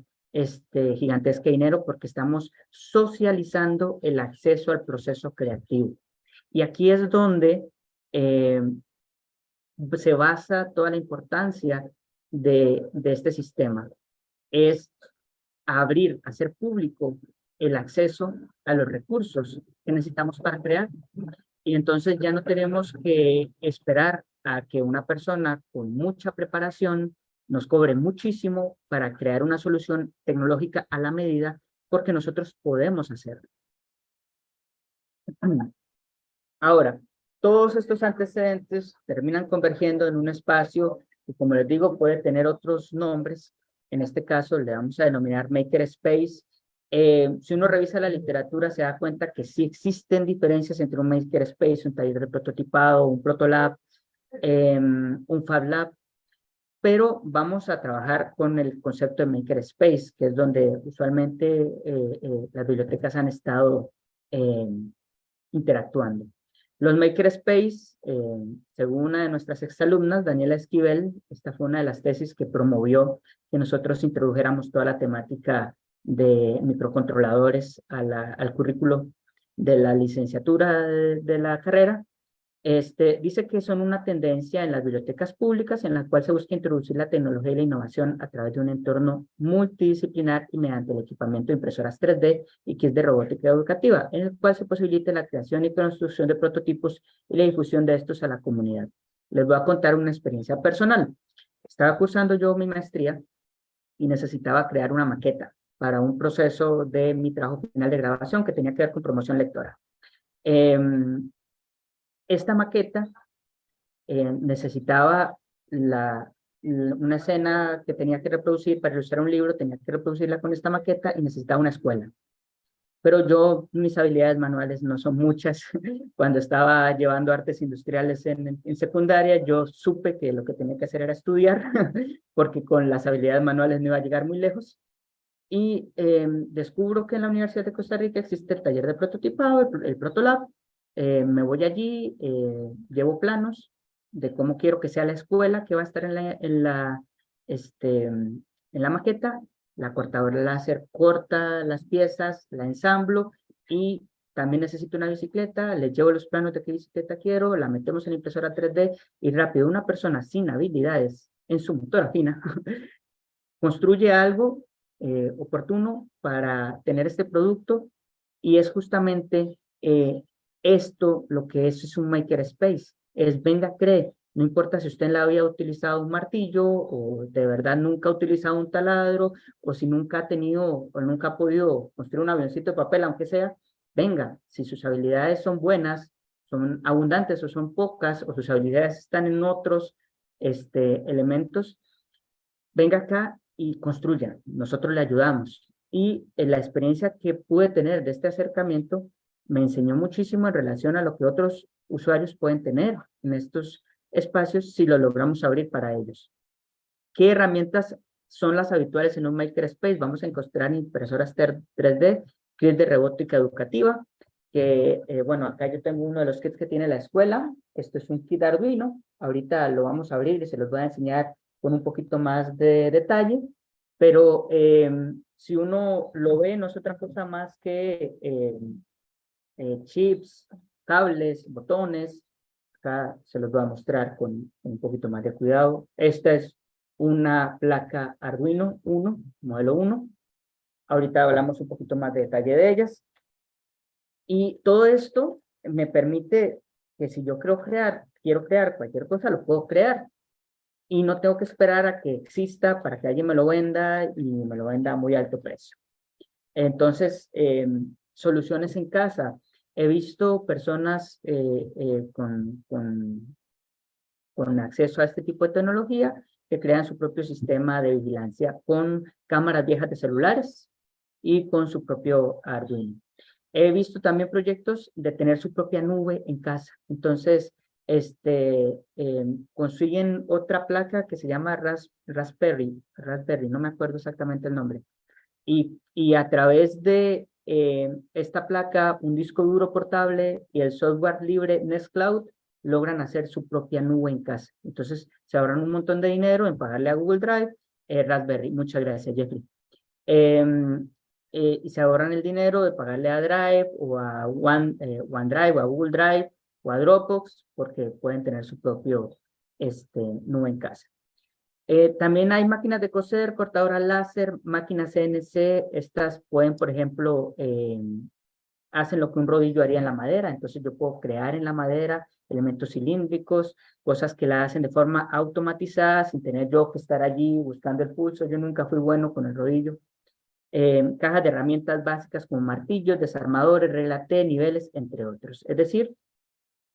gigantesca de dinero, porque estamos socializando el acceso al proceso creativo. Y aquí es donde eh, se basa toda la importancia de este sistema. Es abrir, hacer público el acceso a los recursos que necesitamos para crear. Y entonces ya no tenemos que esperar a que una persona con mucha preparación nos cobre muchísimo para crear una solución tecnológica a la medida, porque nosotros podemos hacerlo. Ahora, todos estos antecedentes terminan convergiendo en un espacio que, como les digo, puede tener otros nombres. En este caso le vamos a denominar Makerspace. Si uno revisa la literatura, se da cuenta que sí existen diferencias entre un Makerspace, un taller de prototipado, un Protolab, un Fab Lab, pero vamos a trabajar con el concepto de Makerspace, que es donde usualmente las bibliotecas han estado interactuando. Los Makerspace, según una de nuestras exalumnas, Daniela Esquivel, esta fue una de las tesis que promovió que nosotros introdujéramos toda la temática de microcontroladores al currículo de la licenciatura de la carrera. Dice que son una tendencia en las bibliotecas públicas en la cual se busca introducir la tecnología y la innovación a través de un entorno multidisciplinar y mediante el equipamiento de impresoras 3D y kits de robótica educativa, en el cual se posibilita la creación y construcción de prototipos y la difusión de estos a la comunidad. Les voy a contar una experiencia personal. Estaba cursando yo mi maestría y necesitaba crear una maqueta para un proceso de mi trabajo final de grabación que tenía que ver con promoción lectora. Esta maqueta necesitaba una escena que tenía que reproducir para ilustrar un libro, tenía que reproducirla con esta maqueta y necesitaba una escuela. Pero mis habilidades manuales no son muchas. Cuando estaba llevando artes industriales en secundaria, yo supe que lo que tenía que hacer era estudiar, porque con las habilidades manuales no iba a llegar muy lejos. Y descubro que en la Universidad de Costa Rica existe el taller de prototipado, el Protolab. Me voy allí, llevo planos de cómo quiero que sea la escuela que va a estar en la maqueta. La cortadora láser corta las piezas, la ensamblo, y también necesito una bicicleta. Le llevo los planos de qué bicicleta quiero, la metemos en la impresora 3D y rápido una persona sin habilidades en su motora fina construye algo oportuno para tener este producto, y es justamente esto lo que es un makerspace. Es: venga, cree. No importa si usted en la había utilizado un martillo o de verdad nunca ha utilizado un taladro, o si nunca ha tenido o nunca ha podido construir un avioncito de papel, aunque sea. Venga, si sus habilidades son buenas, son abundantes o son pocas, o sus habilidades están en otros elementos, venga acá y construya, nosotros le ayudamos. Y la experiencia que pude tener de este acercamiento me enseñó muchísimo en relación a lo que otros usuarios pueden tener en estos espacios si lo logramos abrir para ellos. ¿Qué herramientas son las habituales en un makerspace? Vamos a encontrar impresoras 3D, kits de robótica educativa, que, bueno, acá yo tengo uno de los kits que tiene la escuela. Esto es un kit Arduino. Ahorita lo vamos a abrir y se los voy a enseñar con un poquito más de detalle, pero si uno lo ve, no es otra cosa más que chips, cables, botones. Acá se los voy a mostrar con un poquito más de cuidado. Esta es una placa Arduino 1, modelo 1. Ahorita hablamos un poquito más de detalle de ellas. Y todo esto me permite que si yo quiero crear cualquier cosa, lo puedo crear. Y no tengo que esperar a que exista para que alguien me lo venda y me lo venda a muy alto precio. Entonces, soluciones en casa. He visto personas con acceso a este tipo de tecnología que crean su propio sistema de vigilancia con cámaras viejas de celulares y con su propio Arduino. He visto también proyectos de tener su propia nube en casa. Entonces, construyen otra placa que se llama Raspberry, no me acuerdo exactamente el nombre. Y a través de esta placa, un disco duro portable y el software libre Nextcloud, logran hacer su propia nube en casa. Entonces, se ahorran un montón de dinero en pagarle a Google Drive, Raspberry. Muchas gracias, Jeffrey. Y se ahorran el dinero de pagarle a Drive o a OneDrive o a Google Drive o a Dropbox porque pueden tener su propio nube en casa. También hay máquinas de coser, cortadoras láser, máquinas CNC. Estas pueden, por ejemplo, hacen lo que un rodillo haría en la madera. Entonces yo puedo crear en la madera elementos cilíndricos, cosas que la hacen de forma automatizada sin tener yo que estar allí buscando el pulso. Yo nunca fui bueno con el rodillo. Cajas de herramientas básicas como martillos, desarmadores, regla T, niveles, entre otros. Es decir,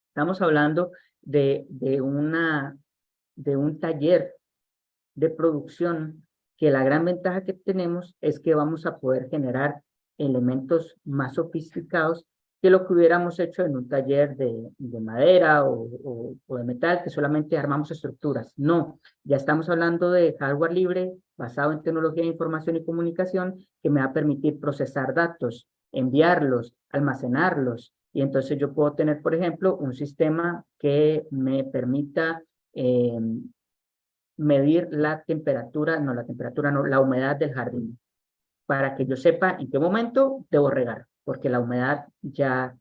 estamos hablando de un taller de producción que la gran ventaja que tenemos es que vamos a poder generar elementos más sofisticados que lo que hubiéramos hecho en un taller de madera o de metal, que solamente armamos estructuras. No, ya estamos hablando de hardware libre basado en tecnología de información y comunicación que me va a permitir procesar datos, enviarlos, almacenarlos. Y entonces yo puedo tener, por ejemplo, un sistema que me permita medir la temperatura, la humedad del jardín, para que yo sepa en qué momento debo regar, porque la humedad ya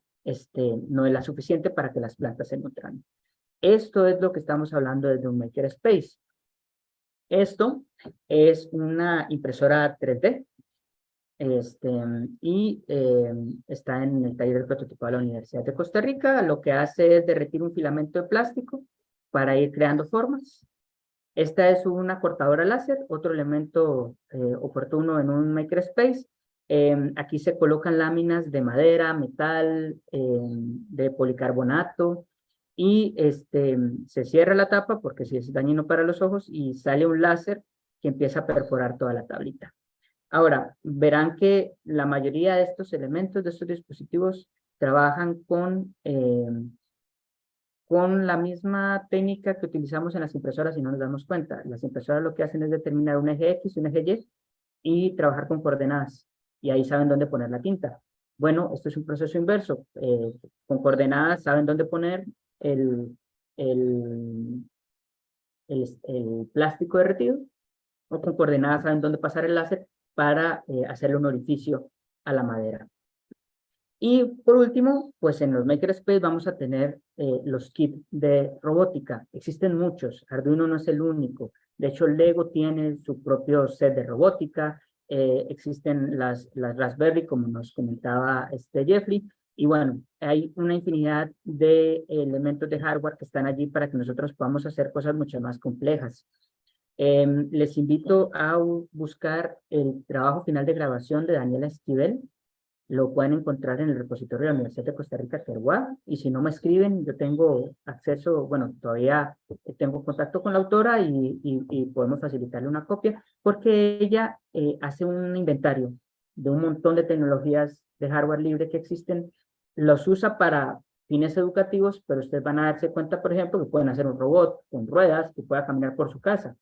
no es la suficiente para que las plantas se nutran. Esto es lo que estamos hablando desde un makerspace. Esto es una impresora 3D y está en el taller del prototipo de la Universidad de Costa Rica. Lo que hace es derretir un filamento de plástico para ir creando formas. Esta es una cortadora láser, otro elemento oportuno en un makerspace. Aquí se colocan láminas de madera, metal, de policarbonato y se cierra la tapa porque si es dañino para los ojos y sale un láser que empieza a perforar toda la tablita. Ahora, verán que la mayoría de estos elementos, de estos dispositivos, trabajan con la misma técnica que utilizamos en las impresoras y no nos damos cuenta. Las impresoras lo que hacen es determinar un eje X y un eje Y y trabajar con coordenadas. Y ahí saben dónde poner la tinta. Bueno, esto es un proceso inverso. Con coordenadas saben dónde poner el, el, el plástico derretido o con coordenadas saben dónde pasar el láser para hacerle un orificio a la madera. Y por último, pues en los makerspace vamos a tener los kits de robótica. Existen muchos, Arduino no es el único. De hecho, Lego tiene su propio set de robótica. Existen las Raspberry, como nos comentaba Jeffrey. Y bueno, hay una infinidad de elementos de hardware que están allí para que nosotros podamos hacer cosas mucho más complejas. Les invito a buscar el trabajo final de grabación de Daniela Esquivel. Lo pueden encontrar en el repositorio de la Universidad de Costa Rica, Terwa, y si no me escriben, yo tengo acceso, bueno, todavía tengo contacto con la autora y podemos facilitarle una copia, porque ella hace un inventario de un montón de tecnologías de hardware libre que existen, los usa para fines educativos, pero ustedes van a darse cuenta, por ejemplo, que pueden hacer un robot con ruedas que pueda caminar por su casa.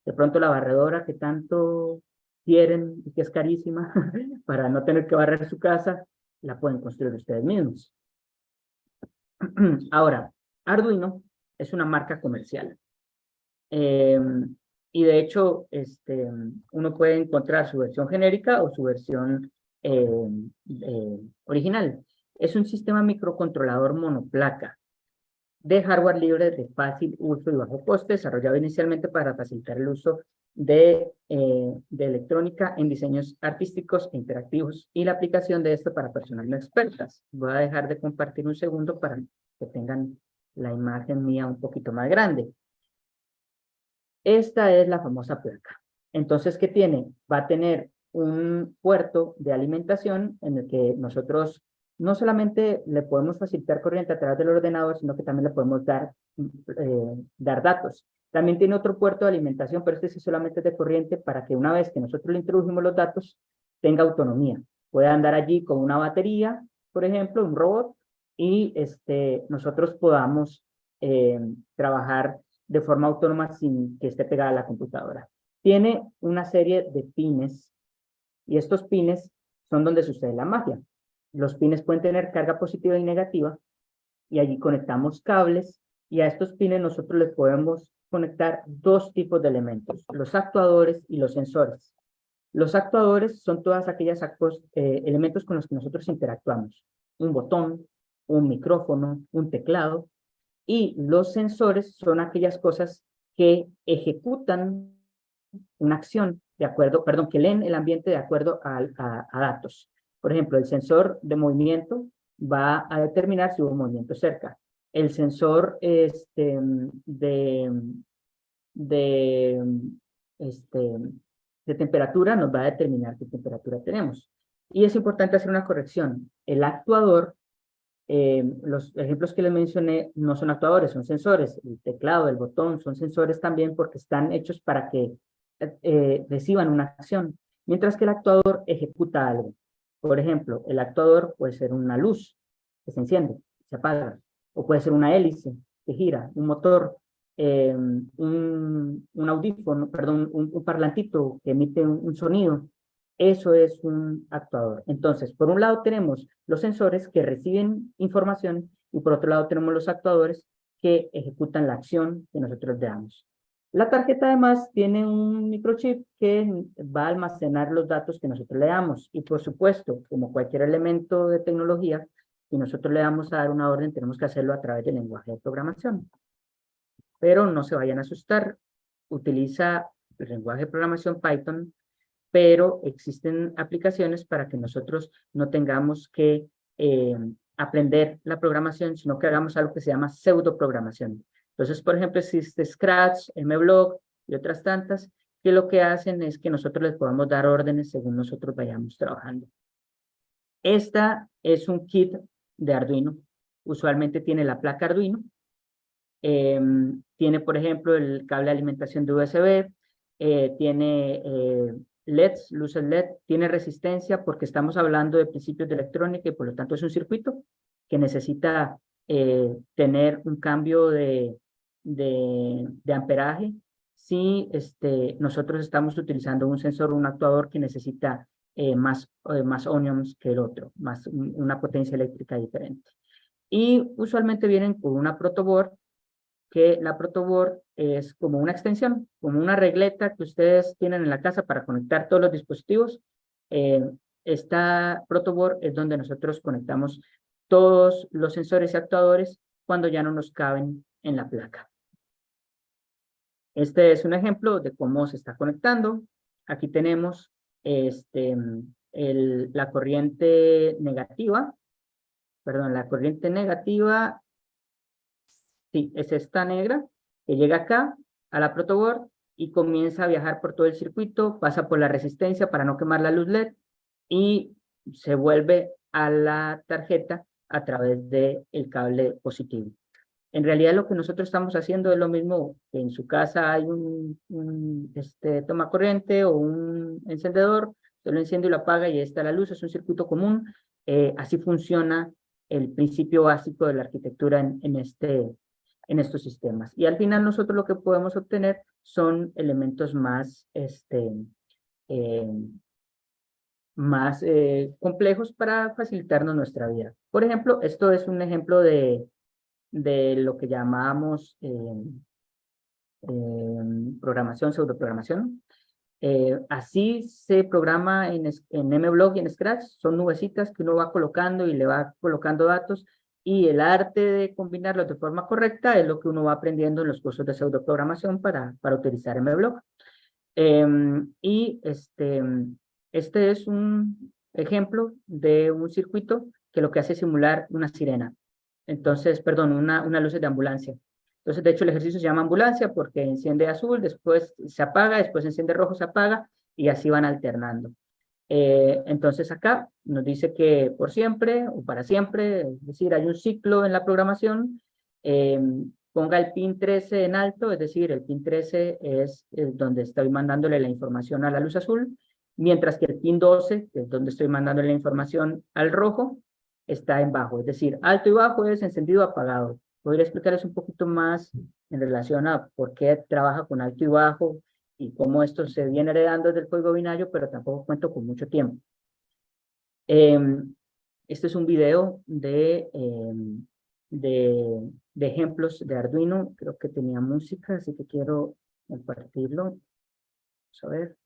De pronto la barredora que tanto quieren y que es carísima para no tener que barrer su casa, la pueden construir ustedes mismos. Ahora, Arduino es una marca comercial. y de hecho uno puede encontrar su versión genérica o su versión original. Es un sistema microcontrolador monoplaca de hardware libre de fácil uso y bajo coste, desarrollado inicialmente para facilitar el uso de electrónica en diseños artísticos e interactivos y la aplicación de esto para personas no expertas. Voy a dejar de compartir un segundo para que tengan la imagen mía un poquito más grande. Esta es la famosa placa. Entonces, ¿qué tiene? Va a tener un puerto de alimentación en el que nosotros no solamente le podemos facilitar corriente a través del ordenador, sino que también le podemos dar datos. También tiene otro puerto de alimentación, pero este sí solamente es de corriente para que una vez que nosotros le introdujimos los datos, tenga autonomía. Puede andar allí con una batería, por ejemplo, un robot, y nosotros podamos trabajar de forma autónoma sin que esté pegada a la computadora. Tiene una serie de pines y estos pines son donde sucede la magia. Los pines pueden tener carga positiva y negativa y allí conectamos cables y a estos pines nosotros les podemos conectar dos tipos de elementos, los actuadores y los sensores. Los actuadores son todas aquellas elementos con los que nosotros interactuamos. Un botón, un micrófono, un teclado, y los sensores son aquellas cosas que ejecutan una acción de acuerdo, perdón, que leen el ambiente de acuerdo a datos. Por ejemplo, el sensor de movimiento va a determinar si hubo movimiento cerca. El sensor de, este, de temperatura nos va a determinar qué temperatura tenemos. Y es importante hacer una corrección. El actuador, los ejemplos que les mencioné no son actuadores, son sensores. El teclado, el botón son sensores también porque están hechos para que reciban una acción, mientras que el actuador ejecuta algo. Por ejemplo, el actuador puede ser una luz que se enciende, se apaga, o puede ser una hélice que gira, un motor, un audífono, perdón, un parlantito que emite un sonido. Eso es un actuador. Entonces, por un lado tenemos los sensores que reciben información y por otro lado tenemos los actuadores que ejecutan la acción que nosotros le damos. La tarjeta además tiene un microchip que va a almacenar los datos que nosotros le damos y por supuesto, como cualquier elemento de tecnología, si nosotros le damos a dar una orden, tenemos que hacerlo a través del lenguaje de programación. Pero no se vayan a asustar, utiliza el lenguaje de programación Python, pero existen aplicaciones para que nosotros no tengamos que aprender la programación, sino que hagamos algo que se llama pseudoprogramación. Entonces, por ejemplo, existe Scratch, MBlock y otras tantas, que lo que hacen es que nosotros les podamos dar órdenes según nosotros vayamos trabajando. Esta es un kit de Arduino. Usualmente tiene la placa Arduino. Tiene, por ejemplo, el cable de alimentación de USB. Tiene LEDs, luces LED. Tiene resistencia porque estamos hablando de principios de electrónica y por lo tanto es un circuito que necesita tener un cambio de amperaje si nosotros estamos utilizando un sensor o un actuador que necesita más ohms que el otro, más una potencia eléctrica diferente. Y usualmente vienen con una protoboard, que la protoboard es como una extensión, como una regleta que ustedes tienen en la casa para conectar todos los dispositivos. Esta protoboard es donde nosotros conectamos todos los sensores y actuadores cuando ya no nos caben en la placa. Este es un ejemplo de cómo se está conectando. Aquí tenemos la corriente negativa. Perdón, la corriente negativa, sí, es esta negra, que llega acá a la protoboard y comienza a viajar por todo el circuito, pasa por la resistencia para no quemar la luz LED y se vuelve a la tarjeta a través del cable positivo. En realidad lo que nosotros estamos haciendo es lo mismo que en su casa hay un toma corriente o un encendedor, se lo enciende y lo apaga y ahí está la luz, es un circuito común. Así funciona el principio básico de la arquitectura en estos sistemas. Y al final nosotros lo que podemos obtener son elementos más, complejos para facilitarnos nuestra vida. Por ejemplo, esto es un ejemplo de lo que llamamos programación, pseudoprogramación. Así se programa en MBlock y en Scratch. Son nubecitas que uno va colocando y le va colocando datos, y el arte de combinarlos de forma correcta es lo que uno va aprendiendo en los cursos de pseudoprogramación para utilizar MBlock. Y este es un ejemplo de un circuito que lo que hace es simular una sirena. Entonces, perdón, una luz de ambulancia. Entonces, de hecho, el ejercicio se llama ambulancia porque enciende azul, después se apaga, después enciende rojo, se apaga, y así van alternando. Entonces, acá nos dice que por siempre o para siempre, es decir, hay un ciclo en la programación. Ponga el pin 13 en alto, es decir, el pin 13 es donde estoy mandándole la información a la luz azul, mientras que el pin 12, que es donde estoy mandándole la información al rojo, está en bajo, es decir, alto y bajo es encendido o apagado. ¿Podría explicarles un poquito más en relación a por qué trabaja con alto y bajo y cómo esto se viene heredando desde el código binario, pero tampoco cuento con mucho tiempo? Este es un video de ejemplos de Arduino. Creo que tenía música, así que quiero compartirlo. Vamos a ver.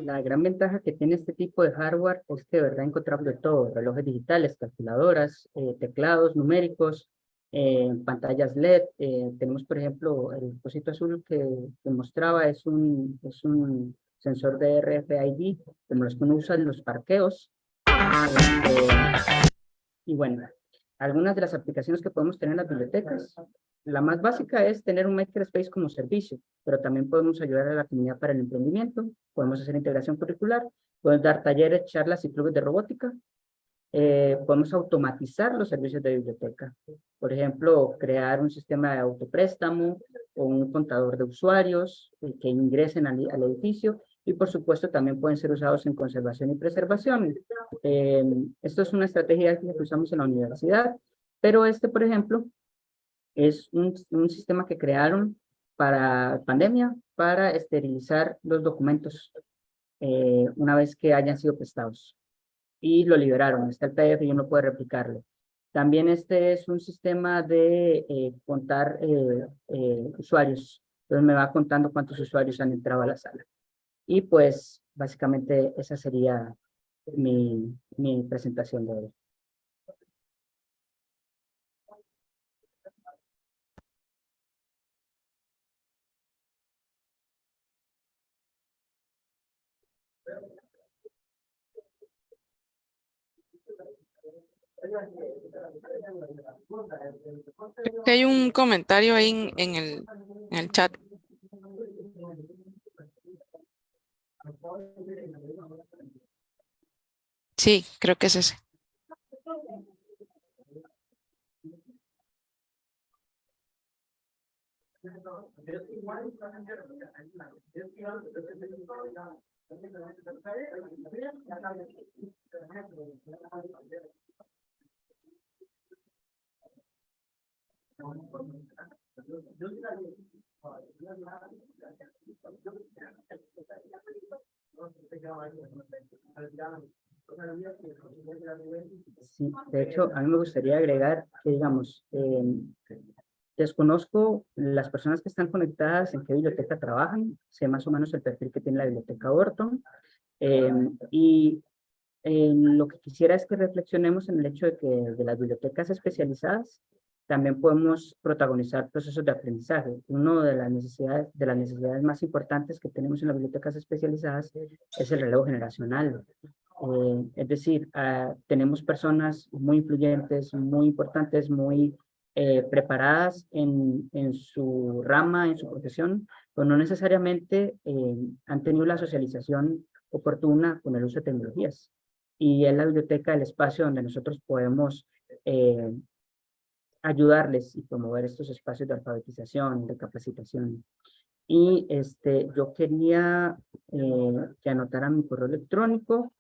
La gran ventaja que tiene este tipo de hardware es que de verdad encontramos de todo: relojes digitales, calculadoras, teclados numéricos, pantallas LED. Tenemos, por ejemplo, el cosito azul que mostraba, es un sensor de RFID, como los que uno usa en los parqueos. Y bueno, algunas de las aplicaciones que podemos tener en las bibliotecas. La más básica es tener un makerspace como servicio, pero también podemos ayudar a la comunidad para el emprendimiento, podemos hacer integración curricular, podemos dar talleres, charlas y clubes de robótica. Podemos automatizar los servicios de biblioteca. Por ejemplo, crear un sistema de autopréstamo o un contador de usuarios que ingresen al edificio y por supuesto también pueden ser usados en conservación y preservación. Esto es una estrategia que usamos en la universidad, pero por ejemplo, es un sistema que crearon para pandemia para esterilizar los documentos una vez que hayan sido prestados y lo liberaron. Está el PDF y uno puede replicarlo. También este es un sistema de contar usuarios. Entonces me va contando cuántos usuarios han entrado a la sala. Y pues básicamente esa sería mi presentación de hoy. Creo que hay un comentario ahí en el chat. Sí, creo que es ese. Sí, de hecho, a mí me gustaría agregar que, digamos, desconozco las personas que están conectadas, en qué biblioteca trabajan, sé más o menos el perfil que tiene la biblioteca Orton, y lo que quisiera es que reflexionemos en el hecho de que de las bibliotecas especializadas también podemos protagonizar procesos de aprendizaje. Una de las necesidades más importantes que tenemos en las bibliotecas especializadas es el relevo generacional. Es decir, tenemos personas muy influyentes, muy importantes, muy preparadas en su rama, en su profesión, pero no necesariamente han tenido la socialización oportuna con el uso de tecnologías. Y es la biblioteca el espacio donde nosotros podemos eh, ayudarles y promover estos espacios de alfabetización, de capacitación. Y yo quería que anotaran mi correo electrónico,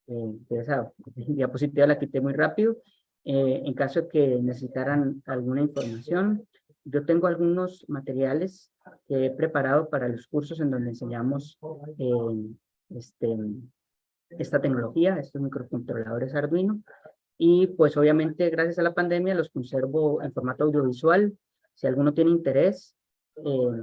que esa diapositiva la quité muy rápido, en caso de que necesitaran alguna información. Yo tengo algunos materiales que he preparado para los cursos en donde enseñamos este, esta tecnología, estos microcontroladores Arduino. Y pues obviamente gracias a la pandemia los conservo en formato audiovisual. Si alguno tiene interés,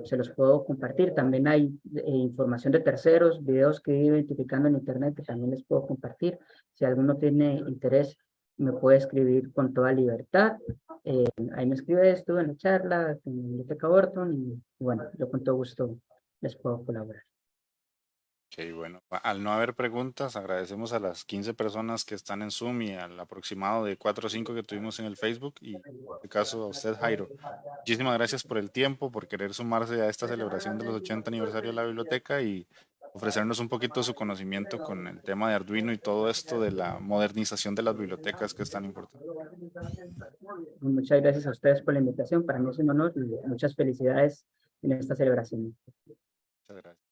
se los puedo compartir. También hay información de terceros, videos que he ido identificando en internet que también les puedo compartir. Si alguno tiene interés, me puede escribir con toda libertad. Ahí me escribe, estuve en la charla en la Biblioteca Orton y bueno, yo con todo gusto les puedo colaborar. Ok, bueno, al no haber preguntas, agradecemos a las 15 personas que están en Zoom y al aproximado de 4 o 5 que tuvimos en el Facebook y en este caso a usted, Jairo. Muchísimas gracias por el tiempo, por querer sumarse a esta celebración de los 80 aniversario de la biblioteca y ofrecernos un poquito su conocimiento con el tema de Arduino y todo esto de la modernización de las bibliotecas que es tan importante. Muchas gracias a ustedes por la invitación. Para mí es un honor y muchas felicidades en esta celebración. Muchas gracias.